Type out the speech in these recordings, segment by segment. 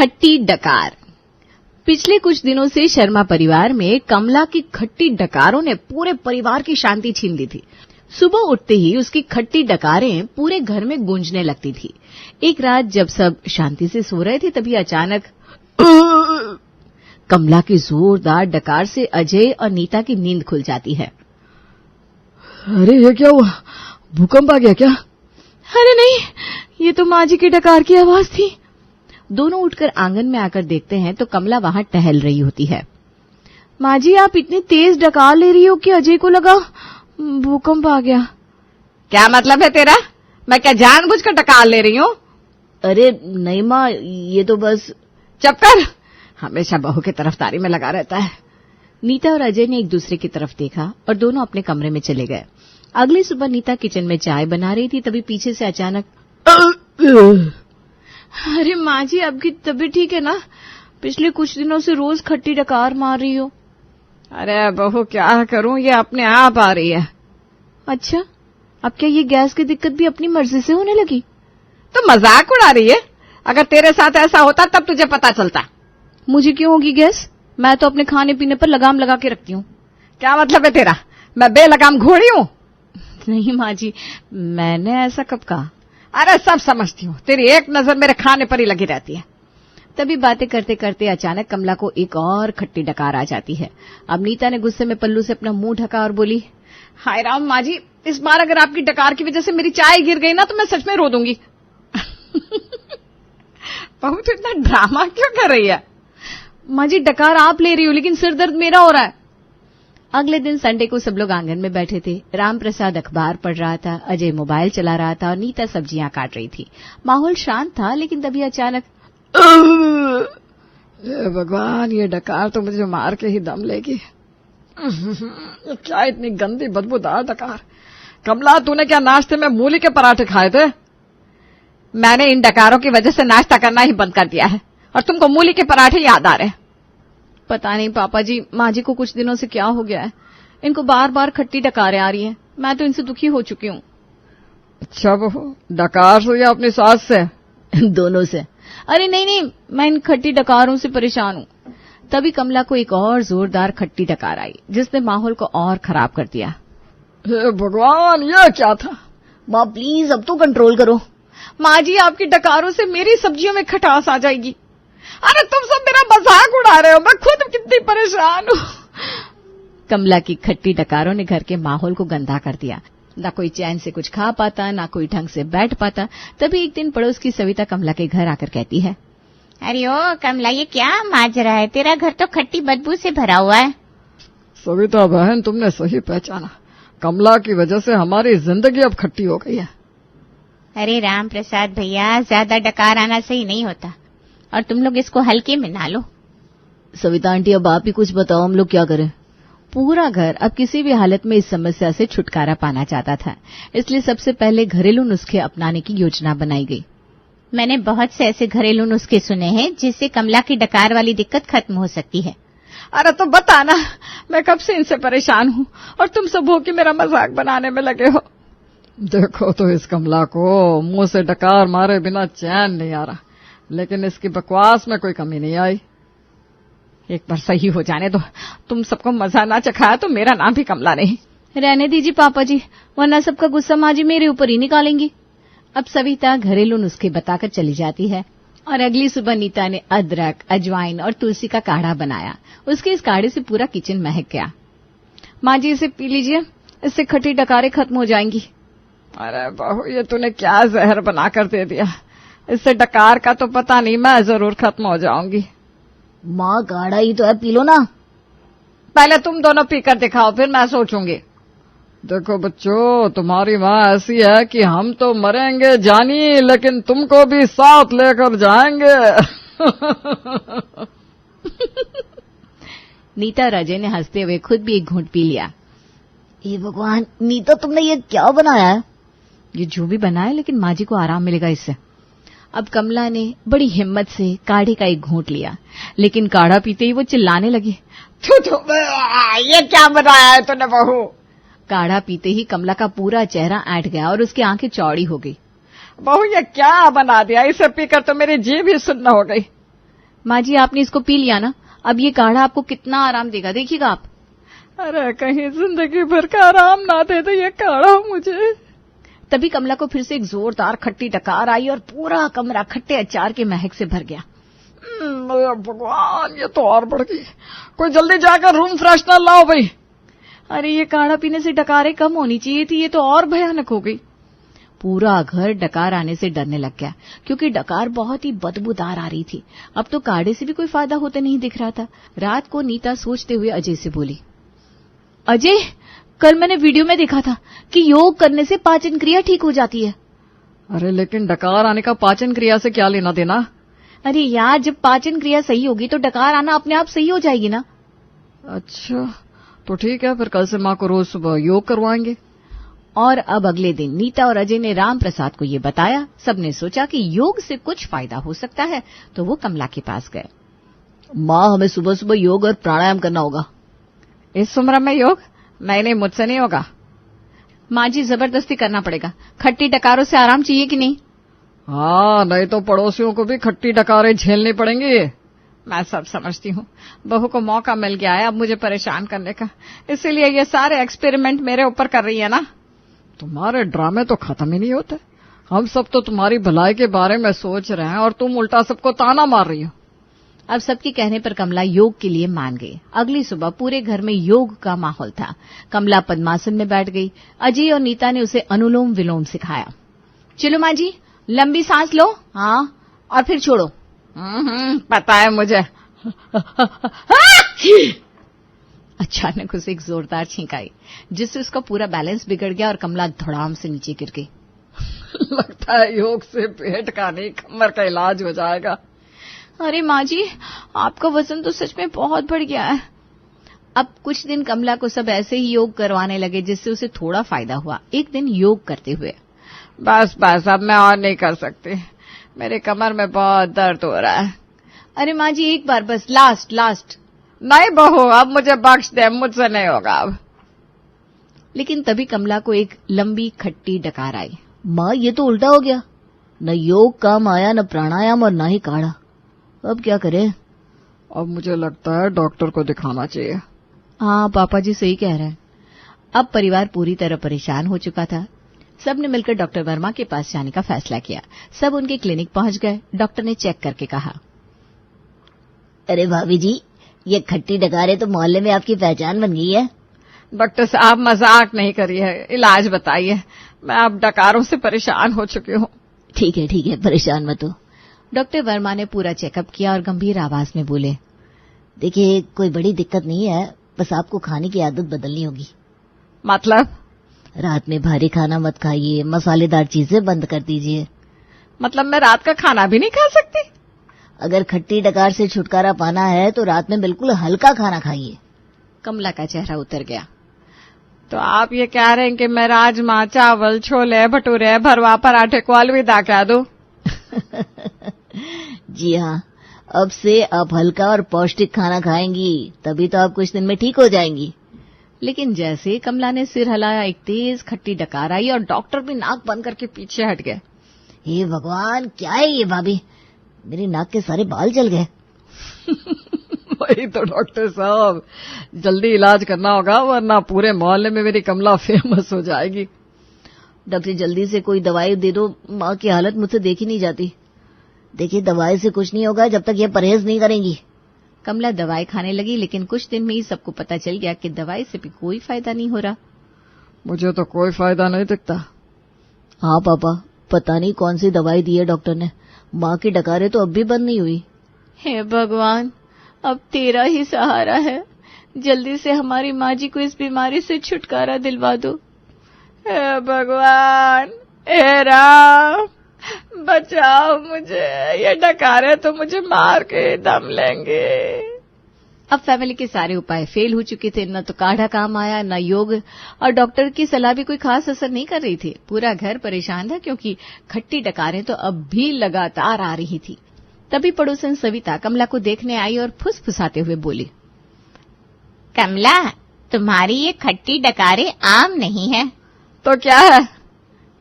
खट्टी डकार। पिछले कुछ दिनों से शर्मा परिवार में कमला की खट्टी डकारों ने पूरे परिवार की शांति छीन ली थी। सुबह उठते ही उसकी खट्टी डकारें पूरे घर में गूंजने लगती थी। एक रात जब सब शांति से सो रहे थे तभी अचानक कमला की जोरदार डकार से अजय और नीता की नींद खुल जाती है। अरे ये क्या हुआ, भूकंप आ गया क्या? अरे नहीं, ये तो माँ जी की डकार की आवाज थी। दोनों उठकर आंगन में आकर देखते हैं तो कमला वहां टहल रही होती है। माँ जी, आप इतनी तेज डकार ले रही हो कि अजय को लगा भूकंप आ गया। क्या मतलब है तेरा? मैं क्या जानबूझकर डकार ले रही हूँ? अरे नहीं माँ, ये तो बस। चुप कर, हमेशा बहू की तरफदारी में लगा रहता है। नीता और अजय ने एक दूसरे की तरफ देखा और दोनों अपने कमरे में चले गए। अगली सुबह नीता किचन में चाय बना रही थी, तभी पीछे से अचानक अरे माँ जी, आपकी तबीयत ठीक है ना? पिछले कुछ दिनों से रोज खट्टी डकार मार रही हो। अरे बहू क्या करूं, ये अपने आप आ रही है। अच्छा, अब क्या ये गैस की दिक्कत भी अपनी मर्जी से होने लगी? तो मजाक उड़ा रही है? अगर तेरे साथ ऐसा होता तब तुझे पता चलता। मुझे क्यों होगी गैस? मैं तो अपने खाने पीने पर लगाम लगा के रखती हूँ। क्या मतलब है तेरा? मैं बेलगाम घोड़ी हूँ? नहीं माँ जी, मैंने ऐसा कब कहा? अरे सब समझती हूँ, तेरी एक नजर मेरे खाने पर ही लगी रहती है। तभी बातें करते करते अचानक कमला को एक और खट्टी डकार आ जाती है। अब नीता ने गुस्से में पल्लू से अपना मुंह ढका और बोली, हाय राम माँ जी, इस बार अगर आपकी डकार की वजह से मेरी चाय गिर गई ना तो मैं सच में रो दूंगी। बहू तो इतना ड्रामा क्यों कर रही है? माँ जी, डकार आप ले रही हो लेकिन सिर दर्द मेरा हो रहा है। अगले दिन संडे को सब लोग आंगन में बैठे थे। राम प्रसाद अखबार पढ़ रहा था, अजय मोबाइल चला रहा था और नीता सब्जियां काट रही थी। माहौल शांत था, लेकिन तभी अचानक ये भगवान, ये डकार तो मुझे मार के ही दम लेगी। क्या इतनी गंदी बदबूदार डकार। कमला, तूने क्या नाश्ते में मूली के पराठे खाए थे? मैंने इन डकारों की वजह से नाश्ता करना ही बंद कर दिया है और तुमको मूली के पराठे याद आ रहे। पता नहीं पापा जी, माँ जी को कुछ दिनों से क्या हो गया है। इनको बार बार खट्टी डकारें आ रही हैं। मैं तो इनसे दुखी हो चुकी हूँ। अच्छा बहू, डकार से या अपनी सास से? दोनों से। अरे नहीं नहीं, मैं इन खट्टी डकारों से परेशान हूँ। तभी कमला को एक और जोरदार खट्टी डकार आई, जिसने माहौल को और खराब कर दिया। हे भगवान, ये क्या था? माँ प्लीज अब तो कंट्रोल करो। माँ जी, आपकी डकारों से मेरी सब्जियों में खटास आ जाएगी। अरे तुम सब मेरा मजाक उड़ा रहे हो, मैं खुद कितनी परेशान हूँ। कमला की खट्टी डकारों ने घर के माहौल को गंदा कर दिया। ना कोई चैन से कुछ खा पाता, ना कोई ढंग से बैठ पाता। तभी एक दिन पड़ोस की सविता कमला के घर आकर कहती है, अरे ओ कमला, ये क्या माजरा है? तेरा घर तो खट्टी बदबू से भरा हुआ है। सविता बहन, तुमने सही पहचाना। कमला की वजह से हमारी जिंदगी अब खट्टी हो गई है। अरे राम प्रसाद भैया, ज्यादा डकार आना सही नहीं होता और तुम लोग इसको हल्के में ना लो। सविता आंटी, अब आप ही कुछ बताओ, हम लोग क्या करें? पूरा घर अब किसी भी हालत में इस समस्या से छुटकारा पाना चाहता था, इसलिए सबसे पहले घरेलू नुस्खे अपनाने की योजना बनाई गई। मैंने बहुत से ऐसे घरेलू नुस्खे सुने हैं जिससे कमला की डकार वाली दिक्कत खत्म हो सकती है। अरे तो बता ना, मैं कब से इनसे परेशान हूँ और तुम सब हो कि मेरा मजाक बनाने में लगे हो। देखो तो इस कमला को मुंह से डकार मारे बिना चैन नहीं आ रहा, लेकिन इसकी बकवास में कोई कमी नहीं आई। एक बार सही हो जाने दो। तुम सबको मजा ना चखाया तो मेरा नाम भी कमला नहीं। रहने दीजिए पापा जी, वरना सबका गुस्सा माँ जी मेरे ऊपर ही निकालेंगी। अब सविता घरेलू नुस्खे बताकर चली जाती है और अगली सुबह नीता ने अदरक, अजवाइन और तुलसी का काढ़ा बनाया। उसके इस काढ़े से पूरा किचन महक गया। माँ जी, इसे पी लीजिए, इससे खट्टी डकारें खत्म हो जाएंगी। अरे बहू, ये तूने क्या जहर बना कर दे दिया। इससे डकार का तो पता नहीं, मैं जरूर खत्म हो जाऊंगी। माँ, काढ़ा ही तो है, पी लो ना। पहले तुम दोनों पीकर दिखाओ, फिर मैं सोचूंगी। देखो बच्चों, तुम्हारी माँ ऐसी है कि हम तो मरेंगे जानी, लेकिन तुमको भी साथ लेकर जाएंगे। नीता और अजय ने हंसते हुए खुद भी एक घूंट पी लिया। ये भगवान, नीता तुमने ये क्या बनाया है? ये जो भी बना है, लेकिन माँ जी को आराम मिलेगा इससे। अब कमला ने बड़ी हिम्मत से काढ़े का एक घूंट लिया, लेकिन काढ़ा पीते ही वो चिल्लाने लगी, ये क्या बनाया है तूने बहू? काढ़ा पीते ही कमला का पूरा चेहरा ऐंठ गया और उसकी आंखें चौड़ी हो गई। बहू, ये क्या बना दिया? इसे पीकर तो मेरी जीभ ही सुन्न हो गई। माँ जी आपने इसको पी लिया ना, अब ये काढ़ा आपको कितना आराम देगा, देखिएगा आप। अरे कहीं जिंदगी भर का आराम ना दे दे ये काढ़ा मुझे। तभी कमला को फिर से एक जोरदार खट्टी डकार आई और पूरा कमरा खट्टे अचार के महक से भर गया। भगवान, ये तो और बढ़ गई। कोई जल्दी जाकर रूम फ्रेशनर लाओ भाई। अरे ये काढ़ा पीने से डकारें कम होनी चाहिए थी, ये तो और भयानक हो गई। पूरा घर डकार आने से डरने लग गया, क्योंकि डकार बहुत ही बदबूदार आ रही थी। अब तो काढ़े से भी कोई फायदा होता नहीं दिख रहा था। रात को नीता सोचते हुए अजय से बोली, अजय, कल मैंने वीडियो में देखा था कि योग करने से पाचन क्रिया ठीक हो जाती है। अरे लेकिन डकार आने का पाचन क्रिया से क्या लेना देना? अरे यार, जब पाचन क्रिया सही होगी तो डकार आना अपने आप सही हो जाएगी ना। अच्छा तो ठीक है, फिर कल से माँ को रोज सुबह योग करवाएंगे। और अब अगले दिन नीता और अजय ने राम प्रसाद को ये बताया। सबने सोचा कि योग से कुछ फायदा हो सकता है, तो वो कमला के पास गए। माँ, हमें सुबह सुबह योग और प्राणायाम करना होगा। इस उम्र में योग? नहीं, मुझसे नहीं होगा। माँ जी, जबरदस्ती करना पड़ेगा। खट्टी डकारों से आराम चाहिए कि नहीं? हाँ, नहीं तो पड़ोसियों को भी खट्टी डकारें झेलनी पड़ेंगी। मैं सब समझती हूँ, बहू को मौका मिल गया है अब मुझे परेशान करने का, इसीलिए ये सारे एक्सपेरिमेंट मेरे ऊपर कर रही है ना। तुम्हारे ड्रामे तो खत्म ही नहीं होते। हम सब तो तुम्हारी भलाई के बारे में सोच रहे हैं और तुम उल्टा सबको ताना मार रही हो। अब सबके कहने पर कमला योग के लिए मान गई। अगली सुबह पूरे घर में योग का माहौल था। कमला पद्मासन में बैठ गई। अजय और नीता ने उसे अनुलोम विलोम सिखाया। चलो माँ जी, लंबी सांस लो, हाँ, और फिर छोड़ो। पता है मुझे। अचानक उसे एक जोरदार छींक आई, जिससे उसका पूरा बैलेंस बिगड़ गया और कमला धड़ाम से नीचे गिर गई। लगता है योग से पेट का नहीं, कमर का इलाज हो जाएगा। अरे माँ जी, आपका वजन तो सच में बहुत बढ़ गया है। अब कुछ दिन कमला को सब ऐसे ही योग करवाने लगे, जिससे उसे थोड़ा फायदा हुआ। एक दिन योग करते हुए, बस अब मैं और नहीं कर सकती, मेरे कमर में बहुत दर्द हो रहा है। अरे माँ जी, एक बार बस, लास्ट। नहीं बहू, अब मुझे बख्श दे, मुझसे नहीं होगा अब। लेकिन तभी कमला को एक लंबी खट्टी डकार आई। माँ, ये तो उल्टा हो गया, न योग काम आया, न प्राणायाम और न ही काढ़ा। अब क्या करें? अब मुझे लगता है डॉक्टर को दिखाना चाहिए। हाँ, पापा जी सही कह रहे हैं। अब परिवार पूरी तरह परेशान हो चुका था। सबने मिलकर डॉक्टर वर्मा के पास जाने का फैसला किया। सब उनके क्लिनिक पहुंच गए। डॉक्टर ने चेक करके कहा, अरे भाभी जी, ये खट्टी डकारें तो मोहल्ले में आपकी पहचान बन गई है। डॉक्टर साहब मजाक नहीं करिए, इलाज बताइए, मैं अब डकारों से परेशान हो चुकी हूँ। ठीक है, परेशान मत हो। डॉक्टर वर्मा ने पूरा चेकअप किया और गंभीर आवाज में बोले, देखिए, कोई बड़ी दिक्कत नहीं है, बस आपको खाने की आदत बदलनी होगी। मतलब? रात में भारी खाना मत खाइए, मसालेदार चीजें बंद कर दीजिए। मतलब मैं रात का खाना भी नहीं खा सकती? अगर खट्टी डकार से छुटकारा पाना है तो रात में बिल्कुल हल्का खाना खाइए। कमला का चेहरा उतर गया। तो आप ये कह रहे हैं कि मैं राजमा, चावल, छोले, भटूरे, भरवा, पराठे को अलविदा कह दूं? जी हाँ, अब से आप हल्का और पौष्टिक खाना खाएंगी, तभी तो आप कुछ दिन में ठीक हो जाएंगी। लेकिन जैसे कमला ने सिर हिलाया, एक तेज खट्टी डकार आई और डॉक्टर भी नाक बंद करके पीछे हट गए। हे भगवान, क्या है ये भाभी, मेरे नाक के सारे बाल जल गए। वही तो डॉक्टर साहब, जल्दी इलाज करना होगा, वरना पूरे मोहल्ले में मेरी कमला फेमस हो जाएगी। डॉक्टर, जल्दी से कोई दवाई दे दो, माँ की हालत मुझसे देखी नहीं जाती। देखिए, दवाई से कुछ नहीं होगा जब तक ये परहेज नहीं करेंगी। कमला दवाई खाने लगी, लेकिन कुछ दिन में ही सबको पता चल गया कि दवाई से भी कोई फायदा नहीं हो रहा। मुझे तो कोई फायदा नहीं दिखता। हाँ पापा, पता नहीं कौन सी दवाई दी है डॉक्टर ने, माँ की डकारें तो अब भी बंद नहीं हुई। हे भगवान, अब तेरा ही सहारा है, जल्दी से हमारी माँ जी को इस बीमारी से छुटकारा दिलवा दो। हे भगवान, हे राम, बचाओ मुझे, ये डकारे तो मुझे मार के दम लेंगे। अब फैमिली के सारे उपाय फेल हो चुके थे, न तो काढ़ा काम आया, न योग, और डॉक्टर की सलाह भी कोई खास असर नहीं कर रही थी। पूरा घर परेशान था, क्योंकि खट्टी डकारें तो अब भी लगातार आ रही थी। तभी पड़ोसन सविता कमला को देखने आई और फुसफुसाते हुए बोली, कमला, तुम्हारी ये खट्टी डकारें आम नहीं है। तो क्या है?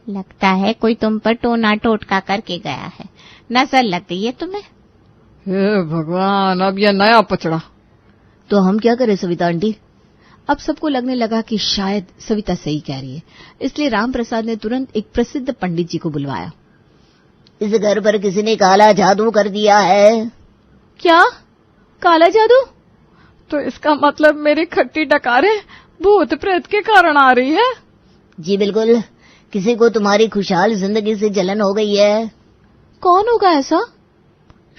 लगता है कोई तुम पर टोना टोटका करके गया है, नजर लग गई है तुम्हें। हे भगवान, अब ये नया पचड़ा। तो हम क्या करें सविता आंटी? अब सबको लगने लगा कि शायद सविता सही कह रही है, इसलिए राम प्रसाद ने तुरंत एक प्रसिद्ध पंडित जी को बुलवाया। इस घर पर किसी ने काला जादू कर दिया है। क्या? काला जादू? तो इसका मतलब मेरी खट्टी डकारें भूत प्रेत के कारण आ रही है? जी बिल्कुल, किसी को तुम्हारी खुशहाल जिंदगी से जलन हो गई है। कौन होगा ऐसा?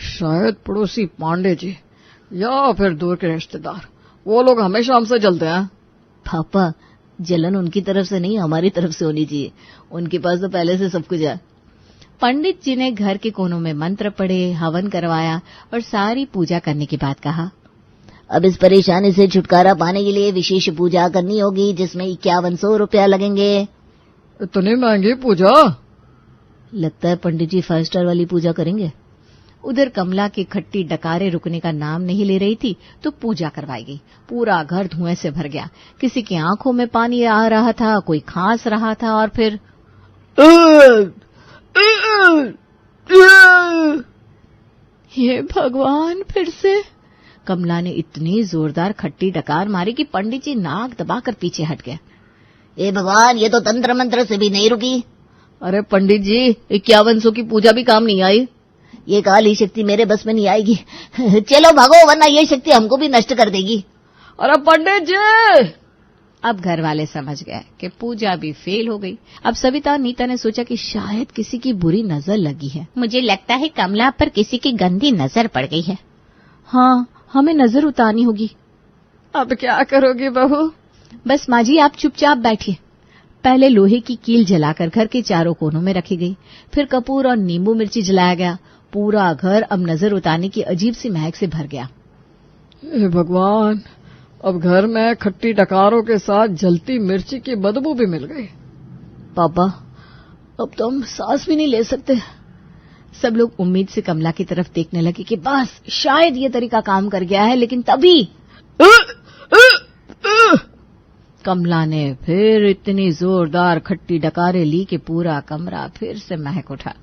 शायद पड़ोसी पांडे जी या फिर दूर के रिश्तेदार। वो लोग हमेशा हमसे जलते हैं। पापा, जलन उनकी तरफ से नहीं, हमारी तरफ से होनी चाहिए। उनके पास तो पहले से सब कुछ है। पंडित जी ने घर के कोनों में मंत्र पढ़े, हवन करवाया और सारी पूजा करने के बाद कहा, अब इस परेशानी से छुटकारा पाने के लिए विशेष पूजा करनी होगी, जिसमें 5100 रुपया लगेंगे। इतनी महंगी पूजा? लगता है पंडित जी 5 स्टार वाली पूजा करेंगे। उधर कमला की खट्टी डकारे रुकने का नाम नहीं ले रही थी, तो पूजा करवाई गई। पूरा घर धुएं से भर गया। किसी की आंखों में पानी आ रहा था, कोई खांस रहा था और फिर हे भगवान, फिर से। कमला ने इतनी जोरदार खट्टी डकार मारी कि पंडित जी नाक दबाकर पीछे हट गए। ए भगवान, ये तो तंत्र मंत्र से भी नहीं रुकी। अरे पंडित जी, 5100 की पूजा भी काम नहीं आई। ये काली शक्ति मेरे बस में नहीं आएगी। चलो भागो, वरना ये शक्ति हमको भी नष्ट कर देगी। अरे पंडित जी! अब घर वाले समझ गए कि पूजा भी फेल हो गई। अब सविता और नीता ने सोचा कि शायद किसी की बुरी नजर लगी है। मुझे लगता है कमला पर किसी की गंदी नजर पड़ गई है। हाँ, हमें नजर उतारनी होगी। अब क्या करोगी बहू? बस माँ जी, आप चुपचाप बैठिए। पहले लोहे की कील जलाकर घर के चारों कोनों में रखी गई। फिर कपूर और नींबू मिर्ची जलाया गया। पूरा घर अब नजर उतारने की अजीब सी महक से भर गया। हे भगवान, अब घर में खट्टी डकारों के साथ जलती मिर्ची की बदबू भी मिल गई। पापा, अब तो हम सांस भी नहीं ले सकते। सब लोग उम्मीद से कमला की तरफ देखने लगे कि बस शायद ये तरीका काम कर गया है, लेकिन तभी कमला ने फिर इतनी जोरदार खट्टी डकारे ली कि पूरा कमरा फिर से महक उठा।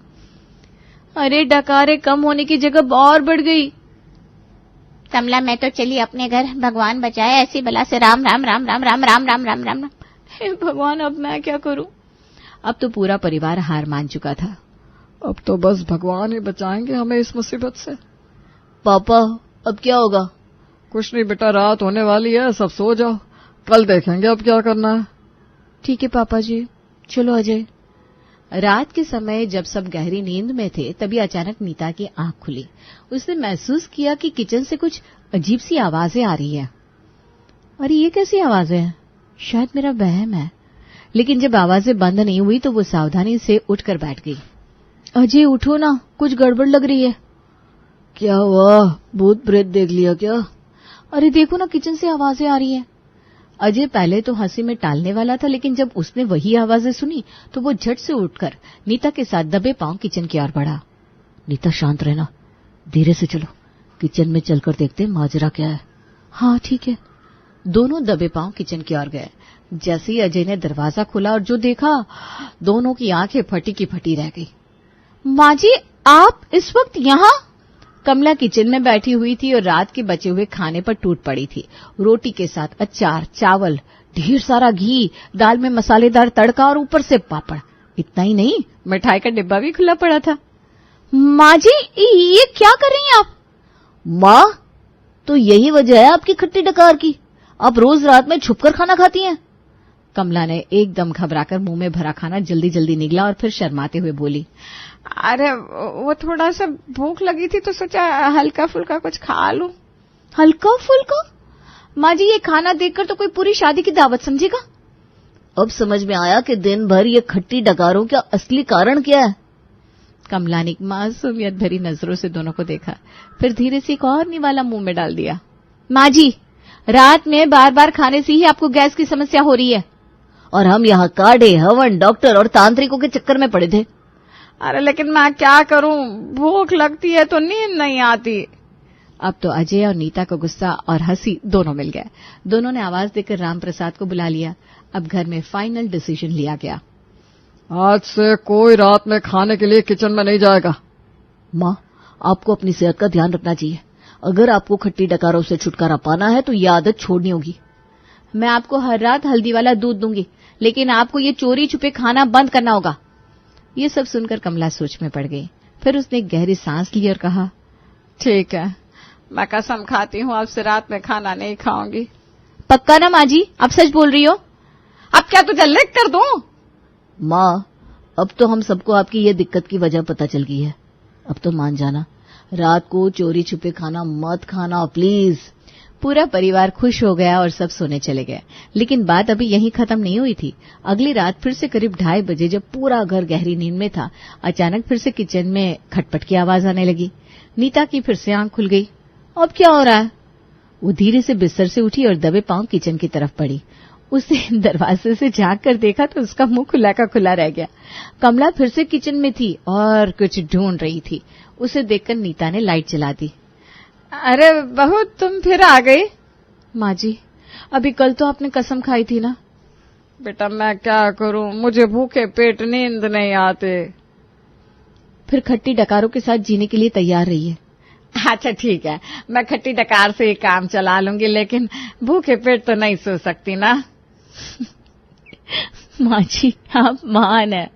अरे, डकारे कम होने की जगह और बढ़ गई। कमला, मैं तो चली अपने घर। भगवान बचाए ऐसी बला से। राम राम राम राम राम राम राम राम राम। हे भगवान, अब मैं क्या करूं? अब तो पूरा परिवार हार मान चुका था। अब तो बस भगवान ही बचाएंगे हमें इस मुसीबत से। पापा, अब क्या होगा? कुछ नहीं बेटा, रात होने वाली है, सब सो जाओ, कल देखेंगे अब क्या करना है। ठीक है पापा जी, चलो अजय। रात के समय जब सब गहरी नींद में थे, तभी अचानक नीता की आंख खुली। उसने महसूस किया कि किचन से कुछ अजीब सी आवाजें आ रही हैं। अरे, ये कैसी आवाजें हैं? शायद मेरा वहम है। लेकिन जब आवाजें बंद नहीं हुई तो वो सावधानी से उठकर बैठ गई। अजय, उठो ना, कुछ गड़बड़ लग रही है। क्या हुआ? भूत प्रेत देख लिया क्या? अरे देखो ना, किचन से आवाजें आ रही हैं। अजय पहले तो हंसी में टालने वाला था, लेकिन जब उसने वही आवाजें सुनी तो वो झट से उठकर नीता के साथ दबे पांव किचन की ओर बढ़ा। नीता, शांत रहना, धीरे से चलो, किचन में चलकर देखते हैं माजरा क्या है। हाँ ठीक है। दोनों दबे पांव किचन की ओर गए। जैसे ही अजय ने दरवाजा खोला और जो देखा, दोनों की आंखें फटी की फटी रह गई। माँ जी, आप इस वक्त यहाँ? कमला किचन में बैठी हुई थी और रात के बचे हुए खाने पर टूट पड़ी थी। रोटी के साथ अचार, चावल, ढेर सारा घी, दाल में मसालेदार तड़का और ऊपर से पापड़। इतना ही नहीं, मिठाई का डिब्बा भी खुला पड़ा था। माँ जी, ये क्या कर रही हैं आप? माँ, तो यही वजह है आपकी खट्टी डकार की। आप रोज रात में छुपकर खाना खाती हैं। कमला ने एकदम घबराकर मुंह में भरा खाना जल्दी जल्दी निगला और फिर शर्माते हुए बोली, अरे वो थोड़ा सा भूख लगी थी तो सोचा हल्का फुल्का कुछ खा लूं। हल्का फुल्का? माँ जी, ये खाना देखकर तो कोई पूरी शादी की दावत समझेगा। अब समझ में आया कि दिन भर ये खट्टी डकारों का असली कारण क्या है। कमला ने मासूमियत भरी नजरों से दोनों को देखा, फिर धीरे से एक और निवाला मुंह में डाल दिया। माँ जी, रात में बार बार खाने से ही आपको गैस की समस्या हो रही है। और हम यहाँ काढ़े, हवन, डॉक्टर और तांत्रिकों के चक्कर में पड़े थे। अरे लेकिन मैं क्या करूं, भूख लगती है तो नींद नहीं आती। अब तो अजय और नीता को गुस्सा और हंसी दोनों मिल गए। दोनों ने आवाज देकर राम प्रसाद को बुला लिया। अब घर में फाइनल डिसीजन लिया गया। आज से कोई रात में खाने के लिए किचन में नहीं जाएगा। माँ, आपको अपनी सेहत का ध्यान रखना चाहिए। अगर आपको खट्टी डकारों से छुटकारा पाना है तो ये आदत छोड़नी होगी। मैं आपको हर रात हल्दी वाला दूध दूंगी, लेकिन आपको ये चोरी छुपे खाना बंद करना होगा। ये सब सुनकर कमला सोच में पड़ गई। फिर उसने गहरी सांस ली और कहा, ठीक है, मैं कसम खाती हूँ अब से रात में खाना नहीं खाऊंगी। पक्का ना माँ जी? आप सच बोल रही हो? अब क्या तुझे लिख कर दूं? माँ, अब तो हम सबको आपकी ये दिक्कत की वजह पता चल गई है। अब तो मान जाना, रात को चोरी छुपे खाना मत खाना प्लीज। पूरा परिवार खुश हो गया और सब सोने चले गए। लेकिन बात अभी यहीं खत्म नहीं हुई थी। अगली रात फिर से करीब 2:30 बजे, जब पूरा घर गहरी नींद में था, अचानक फिर से किचन में खटपट की आवाज आने लगी। नीता की फिर से आंख खुल गई। अब क्या हो रहा है? वो धीरे से बिस्तर से उठी और दबे पांव किचन की तरफ बढ़ी। उसे दरवाजे से झांक कर देखा तो उसका मुंह खुला का खुला रह गया। कमला फिर से किचन में थी और कुछ ढूंढ रही थी। उसे देखकर नीता ने लाइट जला दी। अरे बहू, तुम फिर आ गई? माँ जी, अभी कल तो आपने कसम खाई थी ना। बेटा मैं क्या करूं, मुझे भूखे पेट नींद नहीं आते। फिर खट्टी डकारों के साथ जीने के लिए तैयार रहिए। अच्छा ठीक है, मैं खट्टी डकार से ही काम चला लूंगी, लेकिन भूखे पेट तो नहीं सो सकती ना। माँ जी, आप महान है।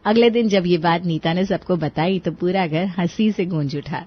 अगले दिन जब ये बात नीता ने सबको बताई तो पूरा घर हंसी से गूंज उठा।